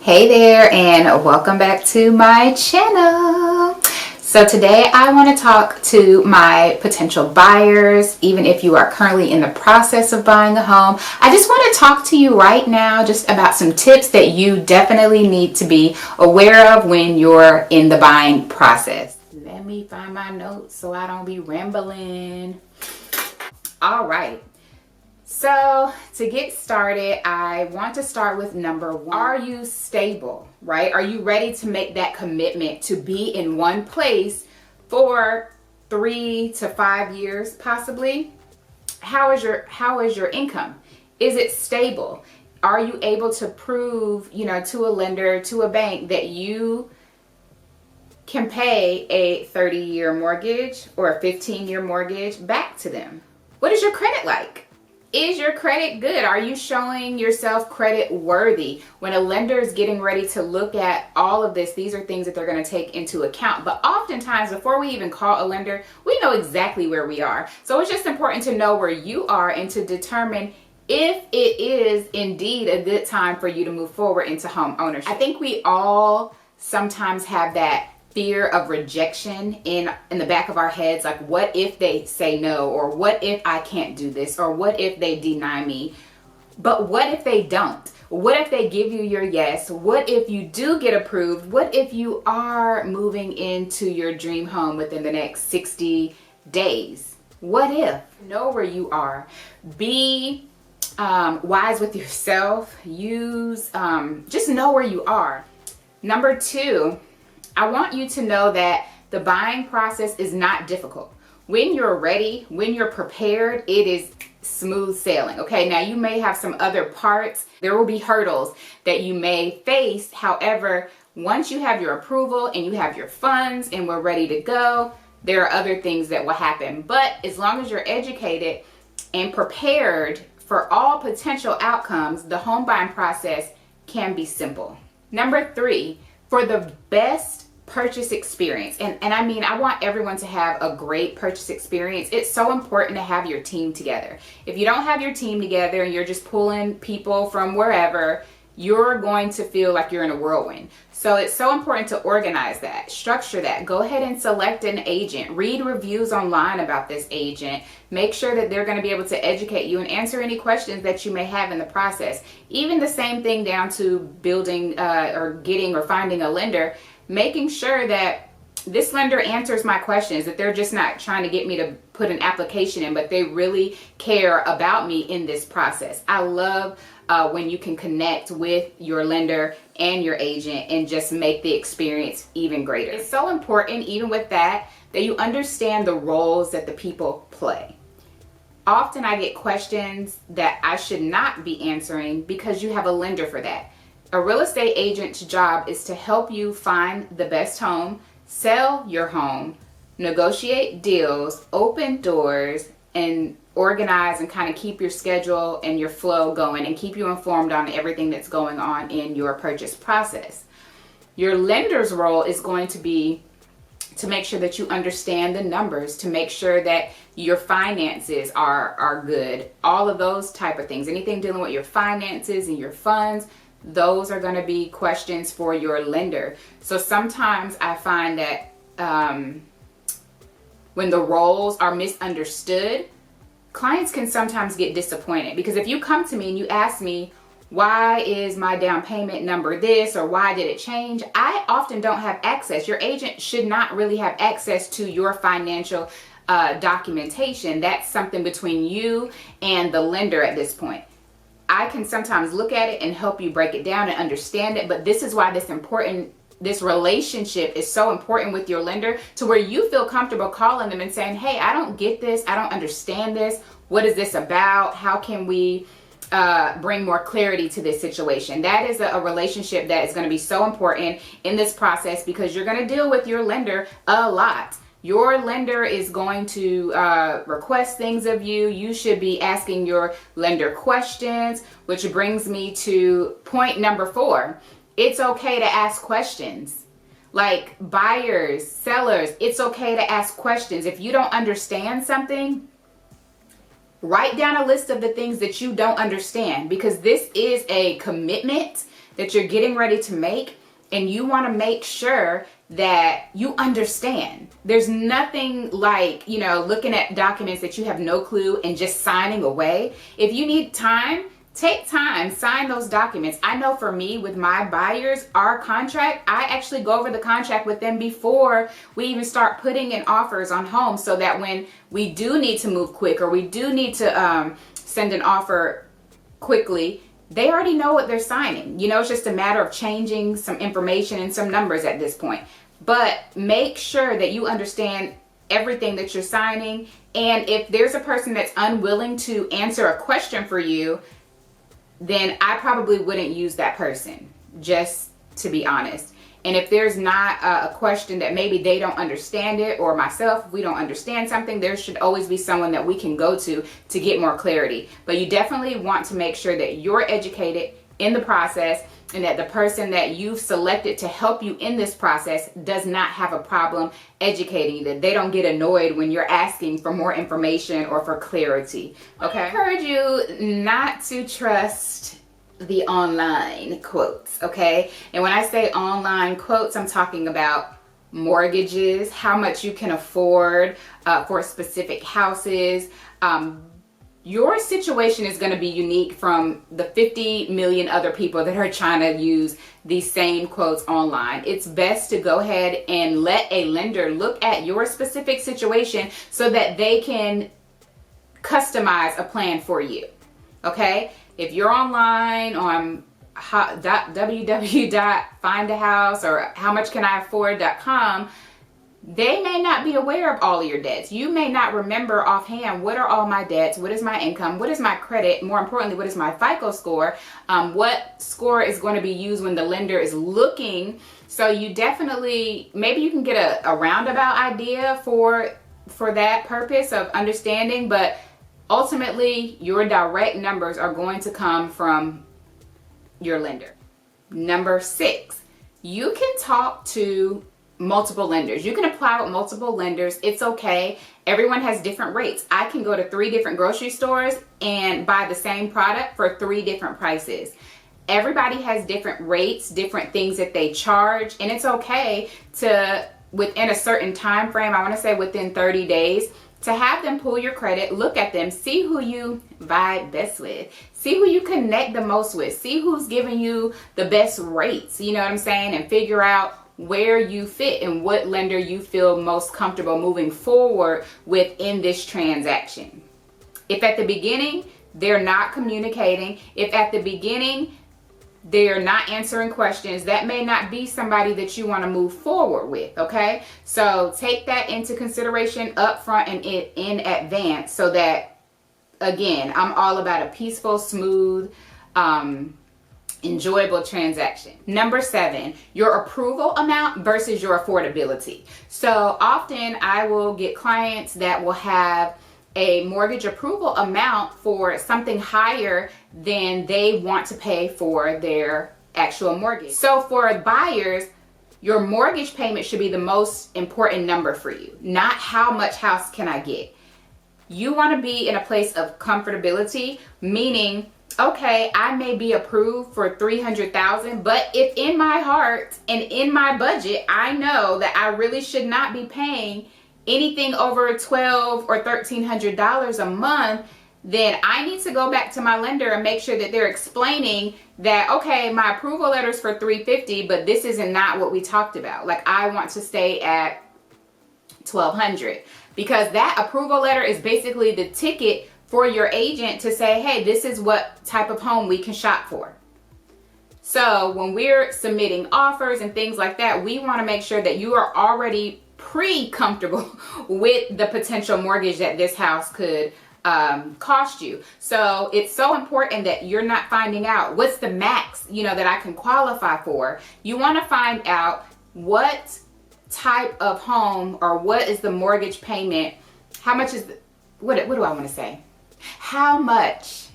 Hey there, and welcome back to my channel. So today I want to talk to my potential buyers. Even if you are currently in the process of buying a home, I just want to talk to you right now just about some tips that you definitely need to be aware of when you're in the buying process. Let me find my notes so I don't be rambling. All right. So to get started, I want to start with number one. Are you stable, right? Are you ready to make that commitment to be in one place for 3 to 5 years, possibly? How is your income? Is it stable? Are you able to prove, to a lender, to a bank that you can pay a 30-year mortgage or a 15-year mortgage back to them? What is your credit like? Is your credit good? Are you showing yourself credit worthy? When a lender is getting ready to look at all of this, these are things that they're going to take into account. But oftentimes, before we even call a lender, we know exactly where we are. So it's just important to know where you are and to determine if it is indeed a good time for you to move forward into home ownership. I think we all sometimes have that fear of rejection in the back of our heads, like what if they say no, or what if I can't do this, or what if they deny me. But what if they don't? What if they give you your yes? What if you do get approved? What if you are moving into your dream home within the next 60 days? What if? Know where you are. Be wise with yourself. Just know where you are. Number 2, I want you to know that the buying process is not difficult. When you're ready, when you're prepared, it is smooth sailing. Okay, now you may have some other parts. There will be hurdles that you may face. However, once you have your approval and you have your funds and we're ready to go, there are other things that will happen. But as long as you're educated and prepared for all potential outcomes, the home buying process can be simple. Number 3, for the best purchase experience, and I mean, I want everyone to have a great purchase experience. It's so important to have your team together. If you don't have your team together and you're just pulling people from wherever, you're going to feel like you're in a whirlwind. So it's so important to organize that, structure that. Go ahead and select an agent. Read reviews online about this agent. Make sure that they're going to be able to educate you and answer any questions that you may have in the process. Even the same thing down to building or getting or finding a lender. Making sure that this lender answers my questions, that they're just not trying to get me to put an application in, but they really care about me in this process. I love when you can connect with your lender and your agent and just make the experience even greater. It's so important, even with that you understand the roles that the people play. Often I get questions that I should not be answering because you have a lender for that. A real estate agent's job is to help you find the best home, sell your home, negotiate deals, open doors, and organize and kind of keep your schedule and your flow going and keep you informed on everything that's going on in your purchase process. Your lender's role is going to be to make sure that you understand the numbers, to make sure that your finances are good, all of those type of things. Anything dealing with your finances and your funds, those are going to be questions for your lender. So sometimes I find that when the roles are misunderstood, clients can sometimes get disappointed, because if you come to me and you ask me, why is my down payment number this, or why did it change? I often don't have access. Your agent should not really have access to your financial documentation. That's something between you and the lender at this point. I can sometimes look at it and help you break it down and understand it, but this is why this relationship is so important with your lender, to where you feel comfortable calling them and saying, hey, I don't get this. I don't understand this. What is this about? How can we bring more clarity to this situation? That is a relationship that is going to be so important in this process, because you're going to deal with your lender a lot. Your lender is going to request things of you. You should be asking your lender questions, which brings me to point number 4. It's okay to ask questions. Like buyers, sellers, it's okay to ask questions. If you don't understand something, write down a list of the things that you don't understand, because this is a commitment that you're getting ready to make, and you want to make sure that you understand. There's nothing like, looking at documents that you have no clue and just signing away. If you need time, take time, sign those documents. I know for me, with my buyers, our contract, I actually go over the contract with them before we even start putting in offers on homes, so that when we do need to move quick, or we do need to send an offer quickly, they already know what they're signing. It's just a matter of changing some information and some numbers at this point. But make sure that you understand everything that you're signing. And if there's a person that's unwilling to answer a question for you, then I probably wouldn't use that person, just to be honest. And if there's not a question that maybe they don't understand it, or myself, if we don't understand something, there should always be someone that we can go to get more clarity. But you definitely want to make sure that you're educated in the process, and that the person that you've selected to help you in this process does not have a problem educating you, that they don't get annoyed when you're asking for more information or for clarity. Okay? I encourage you not to trust the online quotes, okay? And when I say online quotes, I'm talking about mortgages, how much you can afford for specific houses. Your situation is going to be unique from the 50 million other people that are trying to use these same quotes online. It's best to go ahead and let a lender look at your specific situation so that they can customize a plan for you. Okay? If you're online on www.findahouse or howmuchcanafford.com, they may not be aware of all of your debts. You may not remember offhand, what are all my debts? What is my income? What is my credit? More importantly, what is my FICO score? What score is going to be used when the lender is looking? So you definitely, maybe you can get a roundabout idea for that purpose of understanding, but ultimately your direct numbers are going to come from your lender. Number 6, you can talk to multiple lenders. You can apply with multiple lenders. It's okay. Everyone has different rates. I can go to 3 different grocery stores and buy the same product for 3 different prices. Everybody has different rates, different things that they charge, and it's okay to, within a certain time frame, I want to say within 30 days, to have them pull your credit, look at them, see who you vibe best with, see who you connect the most with, see who's giving you the best rates, you know what I'm saying, and figure out where you fit and what lender you feel most comfortable moving forward with in this transaction. If at the beginning they're not communicating, if at the beginning they're not answering questions, that may not be somebody that you want to move forward with, okay? So take that into consideration up front and in advance, so that, again, I'm all about a peaceful, smooth, enjoyable transaction. Number 7, your approval amount versus your affordability. So often I will get clients that will have a mortgage approval amount for something higher than they want to pay for their actual mortgage. So for buyers, your mortgage payment should be the most important number for you, not how much house can I get. You want to be in a place of comfortability, meaning, okay, I may be approved for $300,000, but if in my heart and in my budget, I know that I really should not be paying anything over $1,200 or $1,300 a month, then I need to go back to my lender and make sure that they're explaining that, okay, my approval letter's for $350, but this is not what we talked about. Like, I want to stay at $1,200, because that approval letter is basically the ticket for your agent to say, hey, this is what type of home we can shop for. So when we're submitting offers and things like that, we want to make sure that you are already pre-comfortable with the potential mortgage that this house could cost you. So it's so important that you're not finding out what's the max, that I can qualify for. You want to find out what type of home, or what is the mortgage payment, how much is what do I want to say? How much,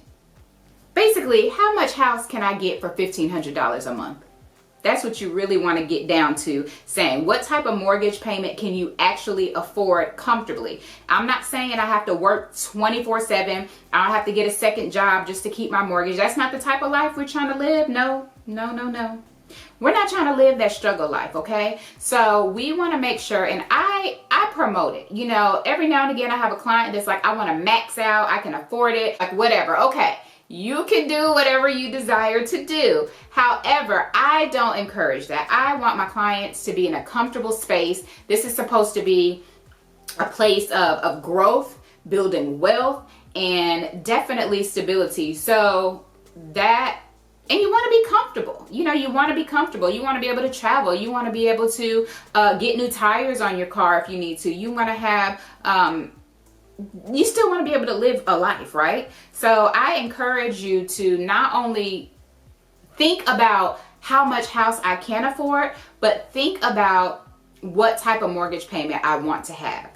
basically, how much house can I get for $1,500 a month? That's what you really want to get down to, saying what type of mortgage payment can you actually afford comfortably. I'm not saying I have to work 24/7. I don't have to get a second job just to keep my mortgage. That's not the type of life we're trying to live. No. We're not trying to live that struggle life, okay? So we want to make sure, and I promote it. You know, every now and again I have a client that's like, I want to max out, I can afford it, like whatever. Okay, you can do whatever you desire to do. However, I don't encourage that. I want my clients to be in a comfortable space. This is supposed to be a place of growth, building wealth, and definitely stability. So that, and you want to be comfortable. You know, you want to be comfortable. You want to be able to travel. You want to be able to get new tires on your car if you need to. You want to have, you still want to be able to live a life, right? So I encourage you to not only think about how much house I can afford, but think about what type of mortgage payment I want to have.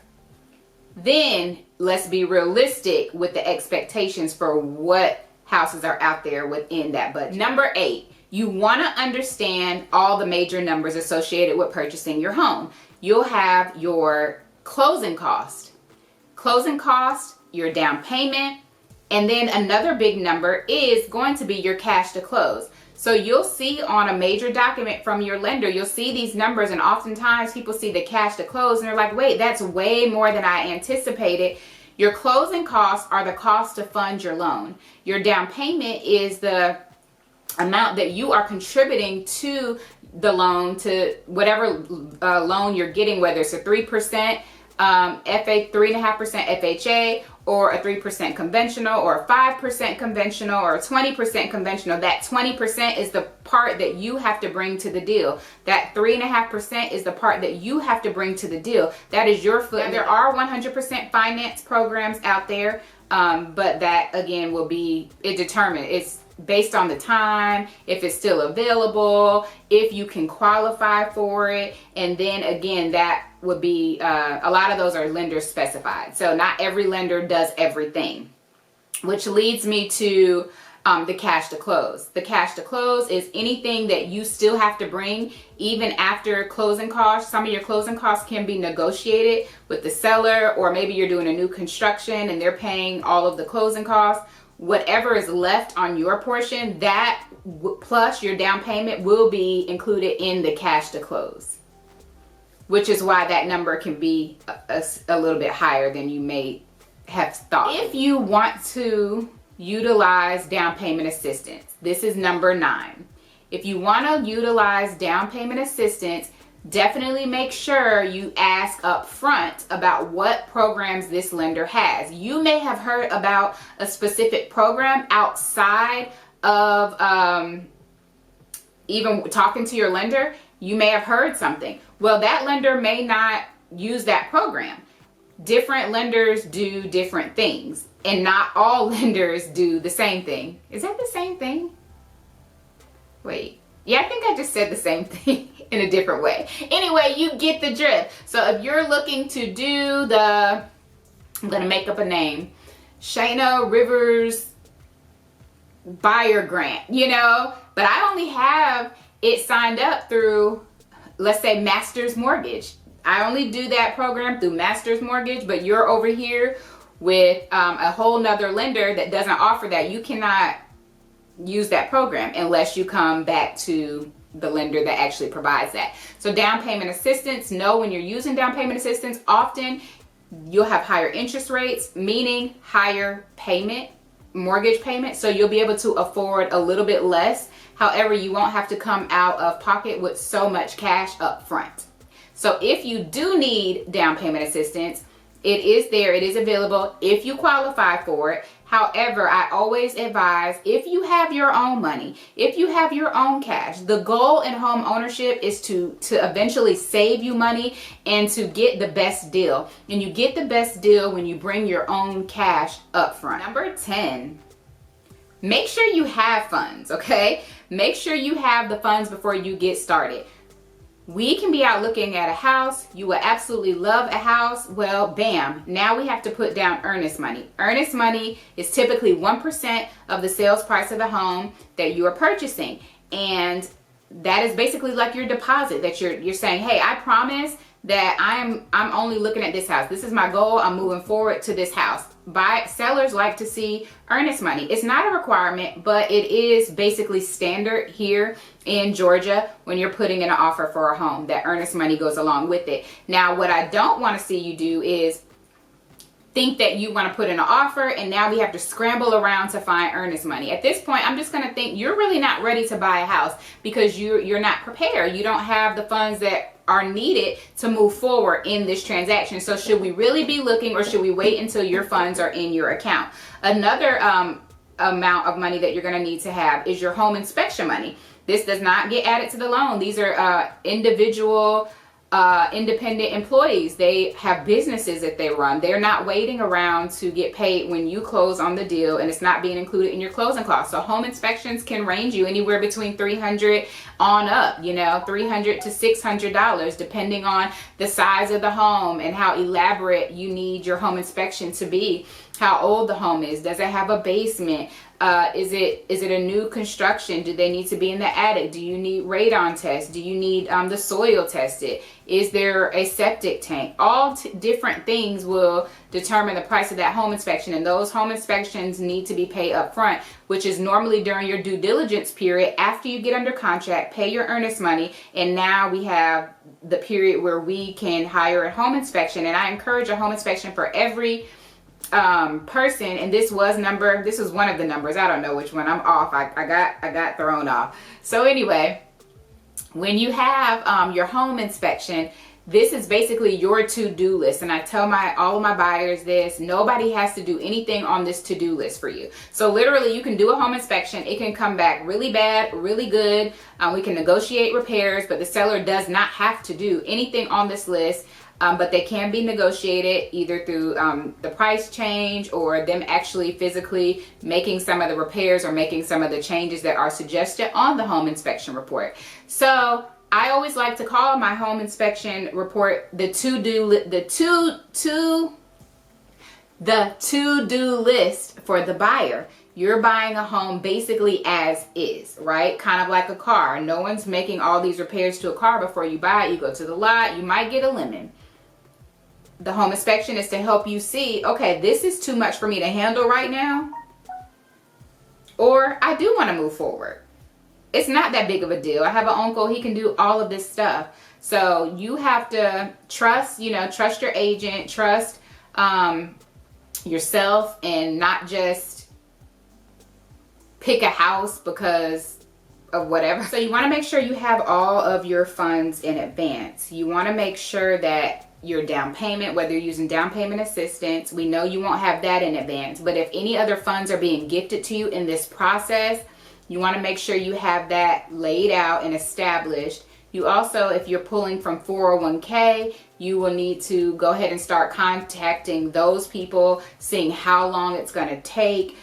Then let's be realistic with the expectations for what houses are out there within that budget. Number 8, you want to understand all the major numbers associated with purchasing your home. You'll have your closing cost, your down payment, and then another big number is going to be your cash to close. So you'll see on a major document from your lender, you'll see these numbers, and oftentimes people see the cash to close and they're like, wait, that's way more than I anticipated. Your closing costs are the cost to fund your loan. Your down payment is the amount that you are contributing to the loan, to whatever loan you're getting, whether it's a 3% FA, 3.5% FHA, or a 3% conventional, or a 5% conventional, or a 20% conventional. That 20% is the part that you have to bring to the deal. That 3.5% is the part that you have to bring to the deal. That is your foot. There are 100% finance programs out there, but that again will be determined. It's based on the time, if it's still available, if you can qualify for it, and then again that would be a lot of those are lender specified. So not every lender does everything, which leads me to the cash to close. The cash to close is anything that you still have to bring even after closing costs. Some of your closing costs can be negotiated with the seller, or maybe you're doing a new construction and they're paying all of the closing costs. Whatever is left on your portion, that plus your down payment will be included in the cash to close, which is why that number can be a little bit higher than you may have thought. If you want to utilize down payment assistance, this is number 9. If you want to utilize down payment assistance, definitely make sure you ask up front about what programs this lender has. You may have heard about a specific program outside of even talking to your lender. You may have heard something. Well, that lender may not use that program. Different lenders do different things, and not all lenders do the same thing. Is that the same thing? Wait. Yeah, I think I just said the same thing in a different way. Anyway, you get the drift. So if you're looking to do the, I'm going to make up a name, Shana Rivers buyer grant, you know, but I only have it signed up through, let's say, Masters Mortgage. I only do that program through Masters Mortgage, but you're over here with a whole nother lender that doesn't offer that. You cannot use that program unless you come back to the lender that actually provides that. So down payment assistance, know when you're using down payment assistance, often you'll have higher interest rates, meaning higher payment, mortgage payment. So you'll be able to afford a little bit less. However, you won't have to come out of pocket with so much cash up front. So if you do need down payment assistance, it is there, it is available if you qualify for it. However, I always advise, if you have your own money, if you have your own cash, the goal in home ownership is to eventually save you money and to get the best deal. And you get the best deal when you bring your own cash up front. Number 10, make sure you have funds, okay? Make sure you have the funds before you get started. We can be out looking at a house. You will absolutely love a house. Well, bam, now we have to put down earnest money. Earnest money is typically 1% of the sales price of the home that you are purchasing. And that is basically like your deposit that you're saying, hey, I promise that I'm only looking at this house. This is my goal. I'm moving forward to this house. Sellers like to see earnest money. It's not a requirement, but it is basically standard here in Georgia when you're putting in an offer for a home, that earnest money goes along with it. Now, what I don't want to see you do is think that you want to put in an offer and now we have to scramble around to find earnest money. At this point, I'm just going to think you're really not ready to buy a house because you're not prepared. You don't have the funds that are needed to move forward in this transaction. So should we really be looking, or should we wait until your funds are in your account? Another amount of money that you're going to need to have is your home inspection money. This does not get added to the loan. These are individual independent employees. They have businesses that they run. They're not waiting around to get paid when you close on the deal, and it's not being included in your closing costs. So home inspections can range you anywhere between $300 on up, $300 to $600, depending on the size of the home and how elaborate you need your home inspection to be, how old the home is. Does it have a basement? Is it a new construction? Do they need to be in the attic? Do you need radon tests? Do you need the soil tested? Is there a septic tank? All different things will determine the price of that home inspection, and those home inspections need to be paid up front, which is normally during your due diligence period after you get under contract, pay your earnest money, and now we have the period where we can hire a home inspection. And I encourage a home inspection for every person, and this was one of the numbers. I don't know which one. I'm off. I got thrown off. So anyway, when you have your home inspection, this is basically your to-do list. And I tell all of my buyers this: nobody has to do anything on this to-do list for you. So literally, you can do a home inspection. It can come back really bad, really good. We can negotiate repairs, but the seller does not have to do anything on this list. But they can be negotiated either through the price change, or them actually physically making some of the repairs or making some of the changes that are suggested on the home inspection report. So I always like to call my home inspection report the to-do list for the buyer. You're buying a home basically as is, right? Kind of like a car. No one's making all these repairs to a car before you buy it. You go to the lot, you might get a lemon. The home inspection is to help you see, okay, this is too much for me to handle right now, or I do want to move forward. It's not that big of a deal. I have an uncle, he can do all of this stuff. So you have to trust your agent, trust yourself, and not just pick a house because of whatever. So you want to make sure you have all of your funds in advance. You want to make sure that your down payment, whether you're using down payment assistance, we know you won't have that in advance, but if any other funds are being gifted to you in this process, you want to make sure you have that laid out and established. You also, if you're pulling from 401k, you will need to go ahead and start contacting those people, seeing how long it's going to take.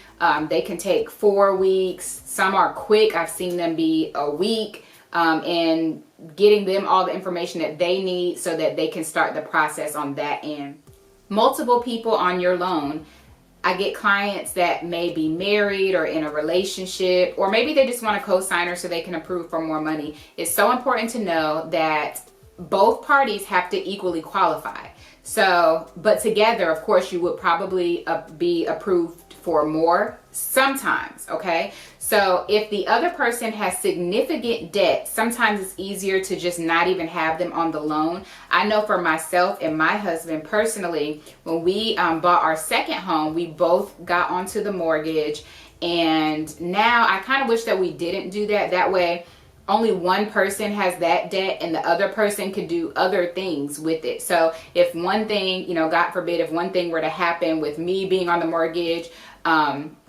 They can take 4 weeks. Some are quick. I've seen them be a week. And getting them all the information that they need so that they can start the process on that end. Multiple people on your loan. I get clients that may be married or in a relationship, or maybe they just want a co-signer so they can approve for more money. It's so important to know that both parties have to equally qualify. So, but together, of course, you would probably be approved for more sometimes, okay? So if the other person has significant debt, sometimes it's easier to just not even have them on the loan. I know for myself and my husband personally, when we bought our second home, we both got onto the mortgage. And now I kind of wish that we didn't do that. That way, only one person has that debt and the other person can do other things with it. So if one thing, God forbid, if one thing were to happen with me being on the mortgage,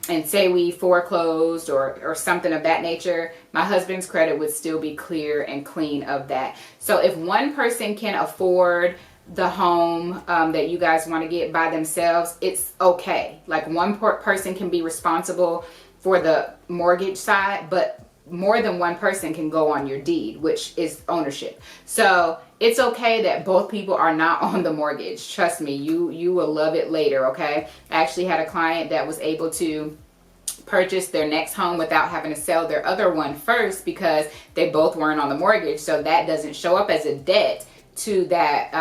and say we foreclosed or something of that nature, my husband's credit would still be clear and clean of that. So if one person can afford the home that you guys want to get by themselves, it's okay. Like one person can be responsible for the mortgage side, but more than one person can go on your deed, which is ownership. So it's okay that both people are not on the mortgage. Trust me, you will love it later, okay? I actually had a client that was able to purchase their next home without having to sell their other one first because they both weren't on the mortgage. So that doesn't show up as a debt to that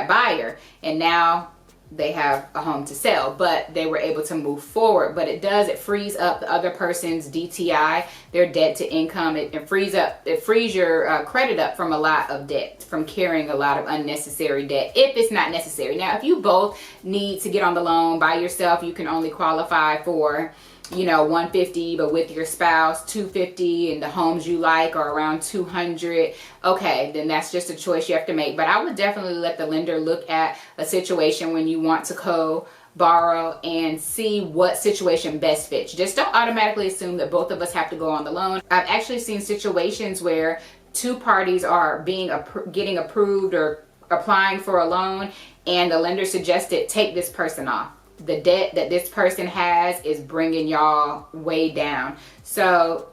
buyer. And now they have a home to sell, but they were able to move forward. But it frees up the other person's DTI, their debt to income. It frees your credit up from a lot of debt, from carrying a lot of unnecessary debt if it's not necessary. Now, if you both need to get on the loan by yourself, you can only qualify for, you know, 150, but with your spouse 250, and the homes you like are around 200. Okay, then that's just a choice you have to make. But I would definitely let the lender look at a situation when you want to co-borrow and see what situation best fits. Just don't automatically assume that both of us have to go on the loan. I've actually seen situations where two parties are getting approved or applying for a loan, and the lender suggested take this person off. The debt that this person has is bringing y'all way down. So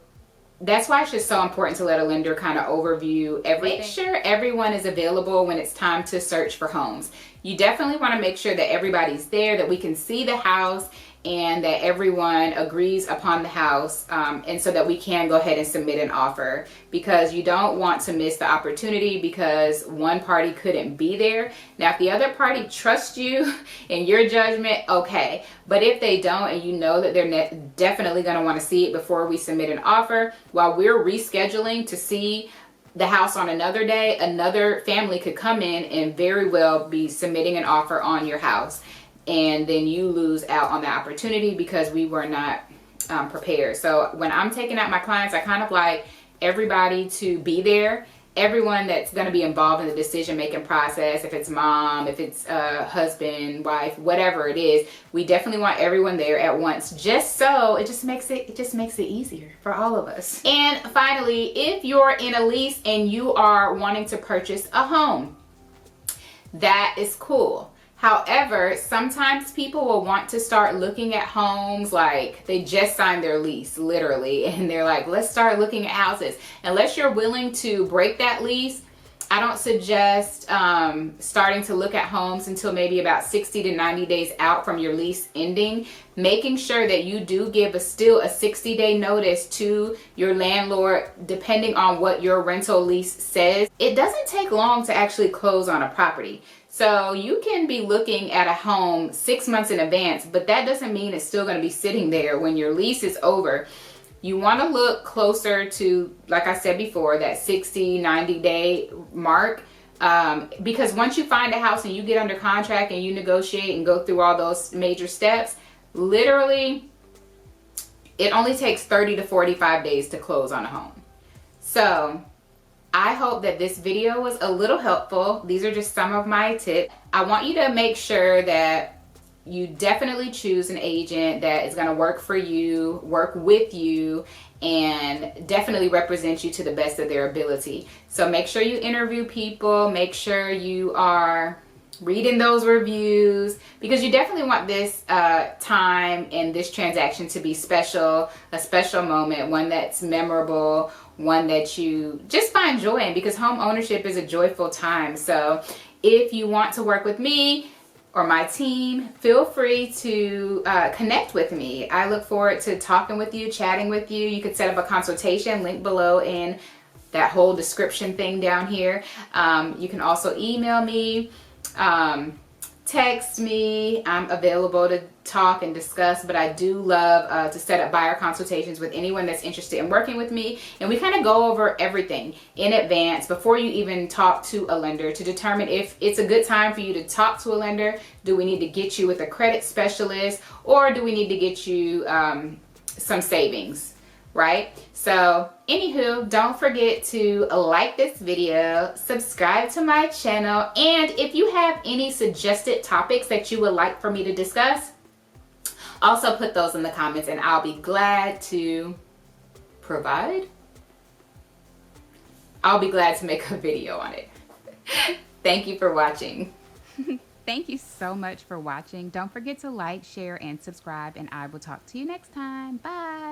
that's why it's just so important to let a lender kind of overview everything. Make sure everyone is available when it's time to search for homes. You definitely want to make sure that everybody's there, that we can see the house, and that everyone agrees upon the house, and so that we can go ahead and submit an offer, because you don't want to miss the opportunity because one party couldn't be there. Now, if the other party trusts you in your judgment, okay, but if they don't, and you know that they're definitely going to want to see it before we submit an offer, while we're rescheduling to see the house on another day, another family could come in and very well be submitting an offer on your house. And then you lose out on the opportunity because we were not prepared. So when I'm taking out my clients, I kind of like everybody to be there. Everyone that's going to be involved in the decision-making process, if it's mom, if it's husband, wife, whatever it is, we definitely want everyone there at once, just so it just makes it easier for all of us. And finally, if you're in a lease and you are wanting to purchase a home, that is cool. However, sometimes people will want to start looking at homes like they just signed their lease, literally, and they're like, let's start looking at houses. Unless you're willing to break that lease, I don't suggest starting to look at homes until maybe about 60 to 90 days out from your lease ending, making sure that you do give still a 60-day notice to your landlord, depending on what your rental lease says. It doesn't take long to actually close on a property. So you can be looking at a home 6 months in advance, but that doesn't mean it's still going to be sitting there when your lease is over. You want to look closer to, like I said before, that 60, 90-day mark, because once you find a house and you get under contract and you negotiate and go through all those major steps, literally it only takes 30 to 45 days to close on a home. So I hope that this video was a little helpful. These are just some of my tips. I want you to make sure that you definitely choose an agent that is going to work for you, work with you, and definitely represent you to the best of their ability. So make sure you interview people, make sure you are reading those reviews, because you definitely want this time and this transaction to be special, a special moment, one that's memorable, one that you just find joy in, because home ownership is a joyful time. So if you want to work with me or my team, feel free to connect with me. I look forward to talking with you, chatting with you. You could set up a consultation, link below in that whole description thing down here. You can also email me, text me. I'm available to talk and discuss, but I do love to set up buyer consultations with anyone that's interested in working with me, and we kind of go over everything in advance before you even talk to a lender to determine if it's a good time for you to talk to a lender. Do we need to get you with a credit specialist, or do we need to get you some savings, right? So anywho, don't forget to like this video, subscribe to my channel, and if you have any suggested topics that you would like for me to discuss, also put those in the comments and I'll be glad to provide. I'll be glad to make a video on it. Thank you for watching. Thank you so much for watching. Don't forget to like, share, and subscribe, and I will talk to you next time. Bye.